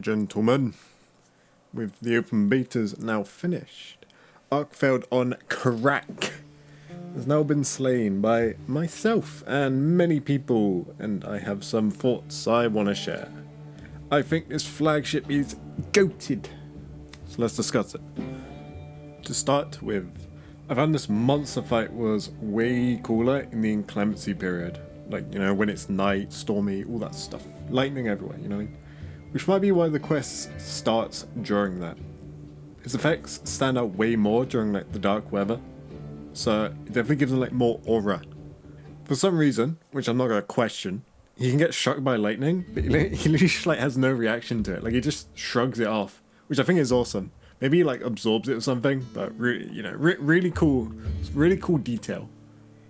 gentlemen, with the open betas now finished, Arkveld on crack has now been slain by myself and many people, and I have some thoughts I want to share. I think this flagship is goated, so let's discuss it. To start with, I found this monster fight was way cooler in the inclemency period. Like, you know, when it's night, stormy, all that stuff. Lightning everywhere, you know? Which might be why the quest starts during that. His effects stand out way more during like the dark weather. So it definitely gives him like more aura. For some reason, which I'm not gonna question, he can get struck by lightning, but he literally like has no reaction to it. Like he just shrugs it off, which I think is awesome. Maybe he like absorbs it or something, but really, you know, really cool detail.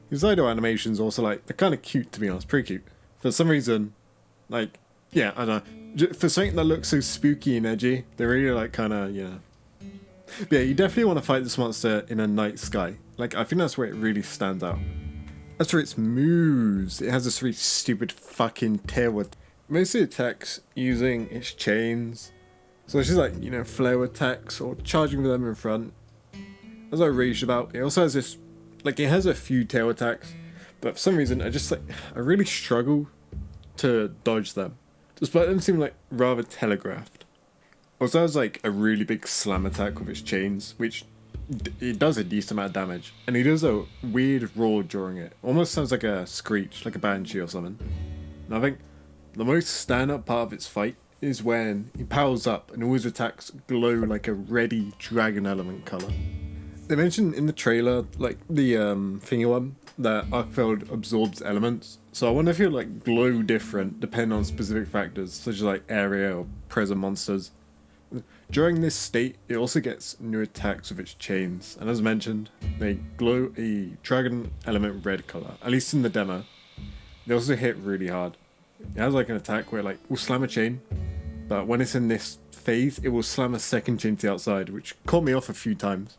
His idle animations also like, they're kind of cute to be honest, pretty cute. For some reason, like, yeah, I don't know. For something that looks so spooky and edgy, they're really like kind of, you know. But yeah, you definitely want to fight this monster in a night sky. Like, I think that's where it really stands out. As for its moves, it has this really stupid fucking tail with mostly attacks using its chains. So it's just like, you know, flare attacks or charging with them in front. As I raged about, it also has this, like, it has a few tail attacks, but for some reason I really struggle to dodge them, despite them seeming like rather telegraphed. Also has like a really big slam attack with its chains, which it does a decent amount of damage, and he does a weird roar during it. Almost sounds like a screech, like a banshee or something. And I think the most stand-up part of its fight is when he powers up and all his attacks glow like a reddy dragon element colour. They mentioned in the trailer, like the thingy one, that Arkveld absorbs elements. So I wonder if he'll like glow different depending on specific factors, such as like area or present monsters. During this state, it also gets new attacks with its chains, and as mentioned, they glow a dragon element red colour, at least in the demo. They also hit really hard. It has like an attack where like will slam a chain, but when it's in this phase, it will slam a second chain to the outside, which caught me off a few times.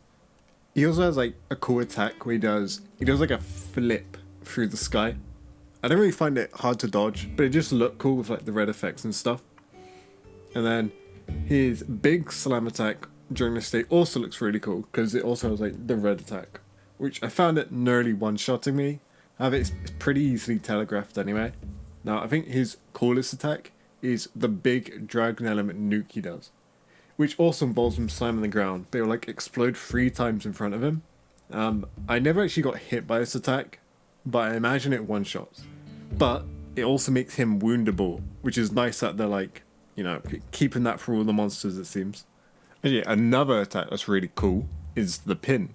He also has like a cool attack where he does like a flip through the sky. I don't really find it hard to dodge, but it just looked cool with like the red effects and stuff. And then his big slam attack during this state also looks really cool because it also has like the red attack, which I found it nearly one-shotting me. However, it's pretty easily telegraphed anyway. Now I think his coolest attack is the big dragon element nuke he does, which also involves him slamming the ground. They will like explode 3 times in front of him. I never actually got hit by this attack, but I imagine it one-shots. But it also makes him woundable, which is nice that they're like, you know, keeping that for all the monsters, it seems. And yeah, another attack that's really cool is the pin.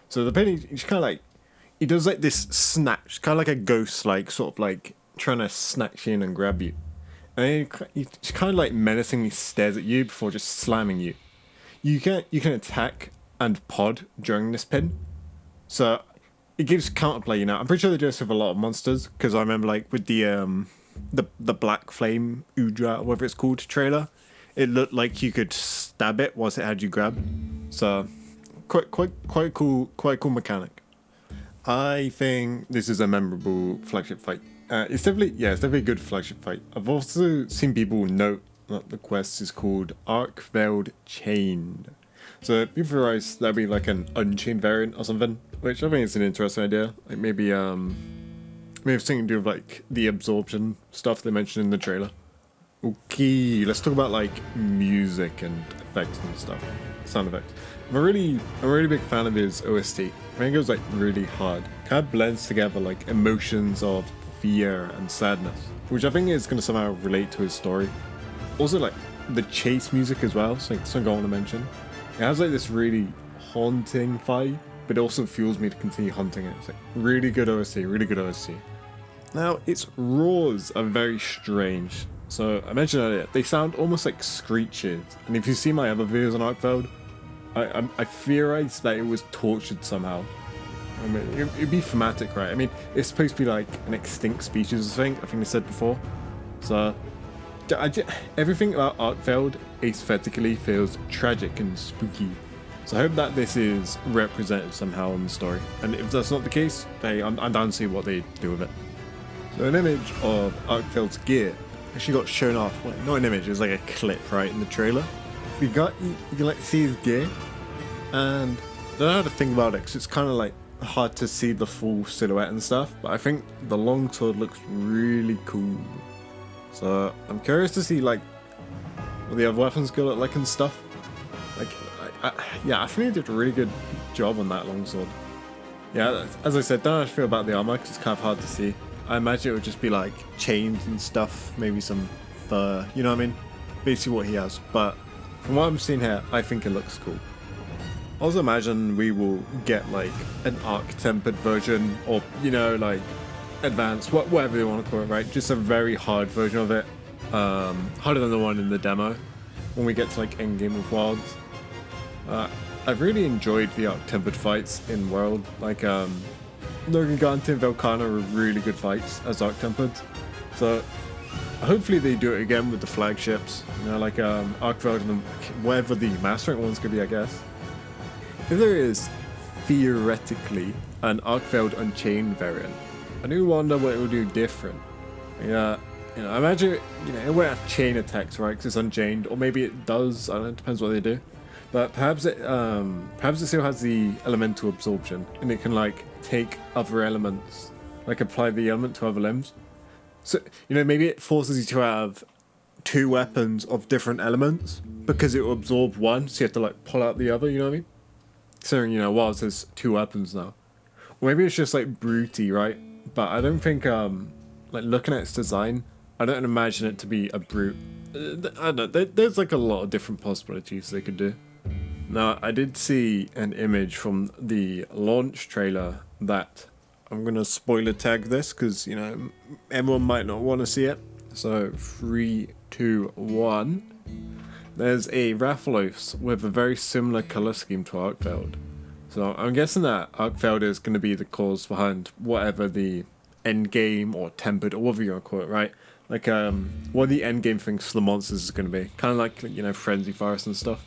So the pin, he's kind of like, he does like this snatch, kind of like a ghost, like sort of like trying to snatch in and grab you. And he kind of like menacingly stares at you before just slamming you. You can attack and pod during this pin. So it gives counterplay, you know. I'm pretty sure they do this with a lot of monsters, because I remember like with the Black Flame Udra, whatever it's called, trailer, it looked like you could stab it whilst it had you grab. So quite cool mechanic. I think this is a memorable flagship fight. It's definitely a good flagship fight. I've also seen people note that the quest is called Arkveld Chained. So if you realize that'd be like an unchained variant or something, which I think is an interesting idea. Like maybe something to do with like the absorption stuff they mentioned in the trailer. Okay, let's talk about like music and effects and stuff, sound effects. I'm a really big fan of his OST. I think it goes like really hard. Kind of blends together like emotions of fear and sadness, which I think is going to somehow relate to his story. Also like the chase music as well, so like something I want to mention. It has like this really haunting vibe, but it also fuels me to continue hunting it. It's like really good OST. Now its roars are very strange. So I mentioned earlier, they sound almost like screeches, and if you see my other videos on Arkveld, I theorized that it was tortured somehow. I mean, it'd be thematic, right? I mean, it's supposed to be like an extinct species, I think they said before. So, everything about Arkveld aesthetically feels tragic and spooky. So I hope that this is represented somehow in the story. And if that's not the case, I'm down to see what they do with it. So an image of Arkveld's gear actually got shown off. Well, not an image, it was like a clip, right, in the trailer. You can like see his gear, and I don't know how to think about it because it's kind of like hard to see the full silhouette and stuff. But I think the longsword looks really cool. So I'm curious to see like what the other weapons go look like and stuff. Like, yeah, I think they did a really good job on that longsword. Yeah, as I said, don't know how to feel about the armor because it's kind of hard to see. I imagine it would just be like chains and stuff, maybe some fur, you know what I mean? Basically what he has, but from what I'm seeing here, I think it looks cool. I also imagine we will get like an arc-tempered version, or, you know, like advanced, whatever you want to call it, right? Just a very hard version of it. Harder than the one in the demo when we get to like endgame with Wilds. I've really enjoyed the arc-tempered fights in World. Like, No Gigante and Velcana are really good fights as arc-tempered. So hopefully they do it again with the flagships. You know, like Arkveld and whatever the Master Rank one's gonna be, I guess. If there is theoretically an Arkveld Unchained variant, I do wonder what it will do different. Yeah, you know, I imagine it won't have chain attacks, right? Because it's unchained, or maybe it does. I don't know. It depends what they do. But perhaps it still has the elemental absorption, and it can like take other elements, like apply the element to other limbs. So maybe it forces you to have two weapons of different elements because it will absorb one, so you have to like pull out the other. You know what I mean? So Wilds has two weapons now. Or maybe it's just like brutey, right? But I don't think like looking at its design, I don't imagine it to be a brute. I don't know. There's like a lot of different possibilities they could do. Now, I did see an image from the launch trailer that I'm going to spoiler tag this because, everyone might not want to see it. So, 3, 2, 1. There's a Rathalos with a very similar color scheme to Arkveld. So, I'm guessing that Arkveld is going to be the cause behind whatever the end game or tempered or whatever you want to call it, right? Like, what the end game thinks the monsters is going to be. Kind of like, Frenzy Virus and stuff.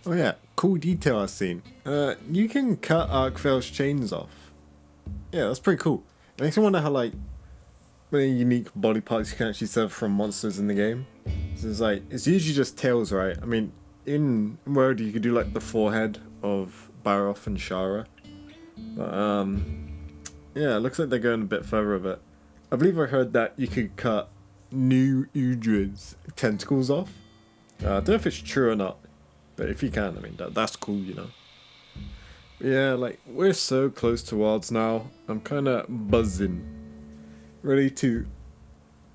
Oh yeah, cool detail I've seen. You can cut Arkveld's chains off. Yeah, that's pretty cool. It makes me wonder how many unique body parts you can actually serve from monsters in the game. So it's usually just tails, right? I mean, in World you could do like the forehead of Baroth and Shara. But yeah, it looks like they're going a bit further with it. I believe I heard that you could cut new Udra's tentacles off. I don't know if it's true or not. But if you can, I mean, that's cool, But yeah, we're so close to Wilds now. I'm kind of buzzing. Ready to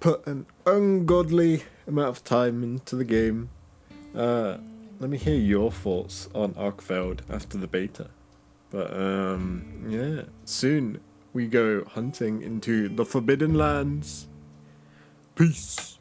put an ungodly amount of time into the game. Let me hear your thoughts on Arkveld after the beta. But, yeah. Soon we go hunting into the Forbidden Lands. Peace.